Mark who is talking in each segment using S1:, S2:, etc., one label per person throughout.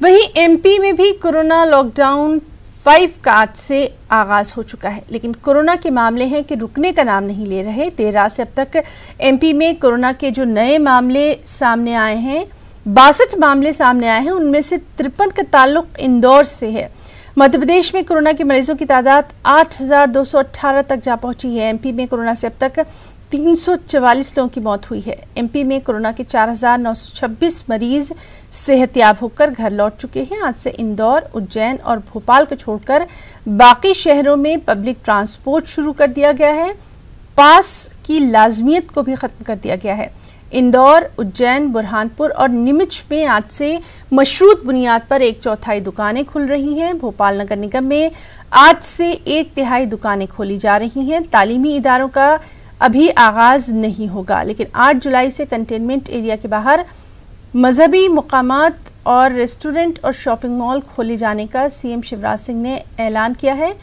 S1: वहीं एमपी में भी कोरोना लॉकडाउन 5 का आज से आगाज हो चुका है, लेकिन कोरोना के मामले हैं कि रुकने का नाम नहीं ले रहे। देर रात से अब तक एमपी में कोरोना के जो नए मामले सामने आए हैं, 62 मामले सामने आए हैं, उनमें से 53 का ताल्लुक इंदौर से है। मध्य प्रदेश में कोरोना के मरीजों की तादाद 8,218 तक जा पहुंची है। एमपी में कोरोना से अब तक 344 लोगों की मौत हुई है। एमपी में कोरोना के 4,926 मरीज सेहतयाब होकर घर लौट चुके हैं। आज से इंदौर, उज्जैन और भोपाल को छोड़कर बाकी शहरों में पब्लिक ट्रांसपोर्ट शुरू कर दिया गया है। पास की लाजमियत को भी खत्म कर दिया गया है। इंदौर, उज्जैन, बुरहानपुर और नीमच में आज से मशरूत बुनियाद पर 1/4 दुकानें खुल रही हैं। भोपाल नगर निगम में आज से 1/3 दुकानें खोली जा रही हैं। तालीमी इदारों का अभी आगाज नहीं होगा, लेकिन 8 जुलाई से कंटेनमेंट एरिया के बाहर मजहबी मुकामात और रेस्टोरेंट और शॉपिंग मॉल खोले जाने का सीएम शिवराज सिंह ने ऐलान किया है।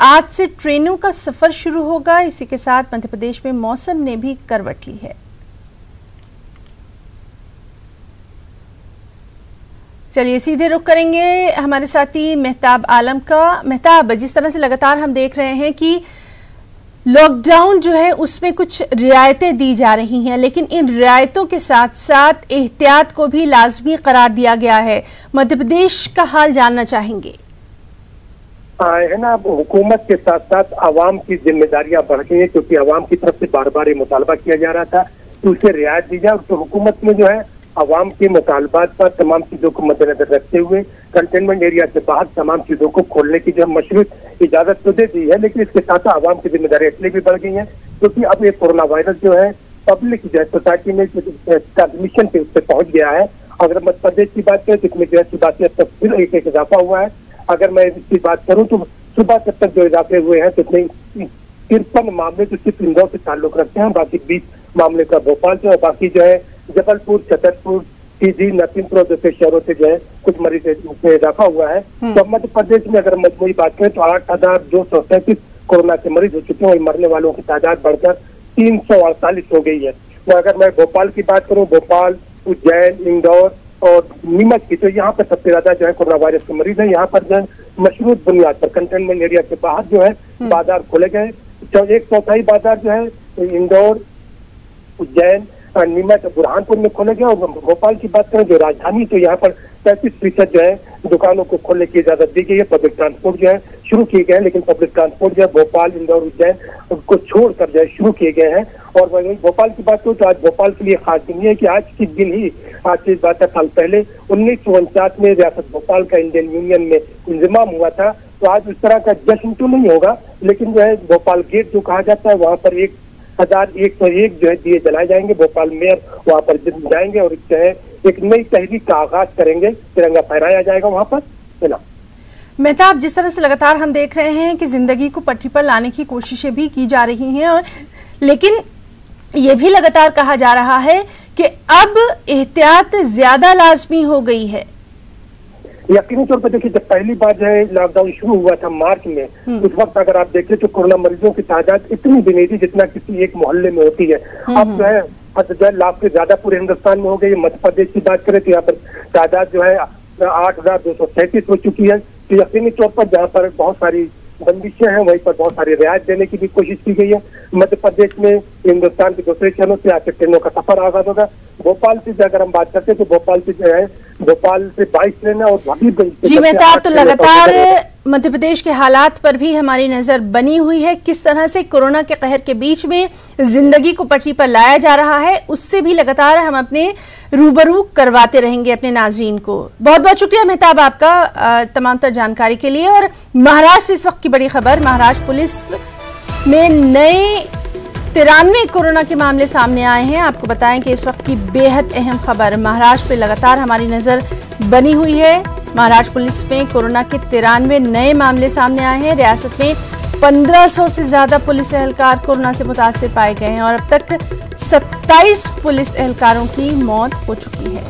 S1: आज से ट्रेनों का सफर शुरू होगा। इसी के साथ मध्य प्रदेश में मौसम ने भी करवट ली है। चलिए सीधे रुख करेंगे हमारे साथी मेहताब आलम का। मेहताब, जिस तरह से लगातार हम देख रहे हैं कि लॉकडाउन जो है उसमें कुछ रियायतें दी जा रही हैं, लेकिन इन रियायतों के साथ साथ एहतियात को भी लाजमी करार दिया गया है। मध्य प्रदेश का हाल जानना चाहेंगे।
S2: है ना, अब हुकूमत के साथ साथ आवाम की जिम्मेदारियां बढ़ गई है, क्योंकि आवाम की तरफ से बार बार ये मुतालबा किया जा रहा था कि उसे रियायत दी जाए। तो हुकूमत ने जो है आवाम के मुतालबात पर तमाम चीजों को मद्देनजर रखते हुए कंटेनमेंट एरिया के बाहर तमाम चीजों को खोलने की जो मशरूत इजाजत तो दे दी है, लेकिन इसके साथ आवाम की जिम्मेदारी इसलिए भी बढ़ गई है क्योंकि अब ये कोरोना वायरस जो है पब्लिक जो है सोसाइटी में ट्रांसमिशन पे उससे पहुंच गया है। अगर मध्य प्रदेश की बात करें तो इसमें जो है बातें अब तक फिर एक इजाफा हुआ है। अगर मैं इसकी बात करूँ तो सुबह तक जो इजाफे हुए हैं तो इसमें 53 मामले तो सिर्फ इंदौर से ताल्लुक रखते हैं, बाकी 20 मामले का भोपाल से और बाकी जो है जबलपुर, छतरपुर, सीधी, नरसिंहपुर जैसे शहरों से जो है कुछ मरीज में इजाफा हुआ है। तो मध्य प्रदेश में अगर मजमूई बात करें तो 8,237 कोरोना के मरीज हो चुके हैं और मरने वालों की तादाद बढ़कर 348 हो गई है। तो अगर मैं भोपाल की बात करूं, भोपाल, उज्जैन, इंदौर और नीमच की, तो यहाँ पर सबसे ज्यादा जो है कोरोना वायरस के मरीज है। यहाँ पर जो है मशरूत बुनियाद पर कंटेनमेंट एरिया के बाहर जो है बाजार खोले गए। 1/4 बाजार जो है इंदौर, उज्जैन, नीमच, बुरहानपुर में खोले गए। और भोपाल की बात करें जो राजधानी, तो यहाँ पर 35% जो है दुकानों को खोलने की इजाजत दी गई है। पब्लिक ट्रांसपोर्ट जो है शुरू किए गए हैं, लेकिन पब्लिक ट्रांसपोर्ट जो है भोपाल, इंदौर, उज्जैन को छोड़कर जो है शुरू किए गए हैं। और वही भोपाल की बात करूँ तो आज भोपाल के लिए खास दिन है कि आज के दिन ही, आज से 12 साल पहले 1949 में रियासत भोपाल का इंडियन यूनियन में इंजमाम हुआ था। तो आज उस तरह का जश्न तो नहीं होगा, लेकिन जो है भोपाल गेट जो कहा जाता है वहाँ पर 1101 जो है दिए जलाए जाएंगे। भोपाल मेयर वहाँ पर जाएंगे और जो है एक नई तहरीक का आगाज करेंगे, तिरंगा फहराया जाएगा वहाँ पर, है ना।
S1: मेहताब, जिस तरह से लगातार हम देख रहे हैं कि जिंदगी को पटरी पर लाने की कोशिशें भी की जा रही हैं, और लेकिन ये भी लगातार कहा जा रहा है कि अब एहतियात ज्यादा लाजमी हो गई है।
S2: यकीनी तौर पर देखिए, जब पहली बार जो है लॉकडाउन शुरू हुआ था मार्च में, उस वक्त अगर आप देखें तो कोरोना मरीजों की तादाद इतनी भी नहीं थी जितना किसी एक मोहल्ले में होती है। अब जो है 10,000 लाख से ज्यादा पूरे हिंदुस्तान में हो गई। मध्य प्रदेश की बात करें तो यहाँ पर तादाद जो है 8,237 हो चुकी है। तो यकीनी तौर पर जहाँ पर बहुत सारी बंदिशें हैं वहीं पर बहुत सारी रियायत देने की भी कोशिश की गई है। मध्य प्रदेश में हिंदुस्तान के दूसरे शहरों से आकर ट्रेनों का सफर आगाज होगा। भोपाल से अगर हम बात करते हैं तो भोपाल से जो है 22 ट्रेन और हबीबगंज।
S1: जी मेहताब, तो लगातार मध्य प्रदेश के हालात पर भी हमारी नजर बनी हुई है। किस तरह से कोरोना के कहर के बीच में जिंदगी को पटरी पर लाया जा रहा है, उससे भी लगातार हम अपने रूबरू करवाते रहेंगे अपने नाजरीन को। बहुत बहुत शुक्रिया मेहताब आपका तमाम तर जानकारी के लिए। और महाराष्ट्र से इस वक्त की बड़ी खबर, महाराष्ट्र पुलिस में नए 93 कोरोना के मामले सामने आए हैं। आपको बताएं कि इस वक्त की बेहद अहम खबर, महाराष्ट्र पे लगातार हमारी नजर बनी हुई है। महाराष्ट्र पुलिस में कोरोना के 93 नए मामले सामने आए हैं। रियासत में 1500 से ज्यादा पुलिस एहलकार कोरोना से मुतासिर पाए गए हैं और अब तक 27 पुलिस एहलकारों की मौत हो चुकी है।